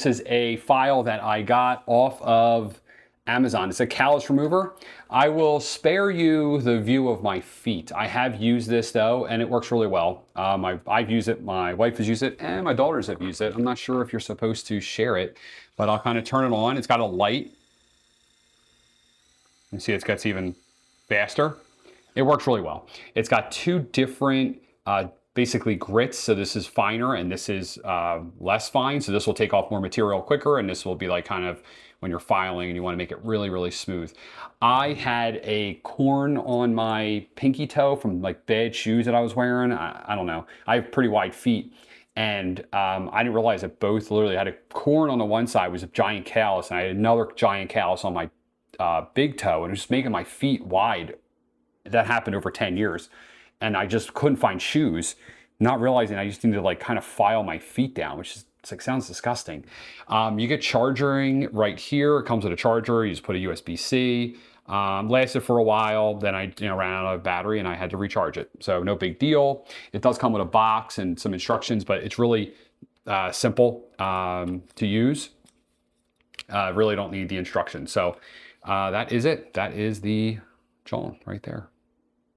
This is a file that I got off of Amazon. It's a callus remover. I will spare you the view of my feet. I have used this though, and it works really well. I've used it, my wife has used it, and my daughters have used it. I'm not sure if you're supposed to share it, but I'll kind of turn it on. It's got a light. You see it gets even faster. It works really well. It's got two different basically grits. So this is finer and this is less fine. So this will take off more material quicker, and this will be like kind of when you're filing and you want to make it really, really smooth. I had a corn on my pinky toe from like bad shoes that I was wearing. I don't know. I have pretty wide feet. And I didn't realize that both literally had a corn on the one side was a giant callus, and I had another giant callus on my big toe, and it was just making my feet wide. That happened over 10 years. And I just couldn't find shoes, not realizing I just need to like kind of file my feet down, which is, it's like, sounds disgusting. You get charging right here. It comes with a charger. You just put a USB-C. Lasted for a while. Then I ran out of battery and I had to recharge it. So no big deal. It does come with a box and some instructions, but it's really simple to use. Really don't need the instructions. So that is it. That is the John right there.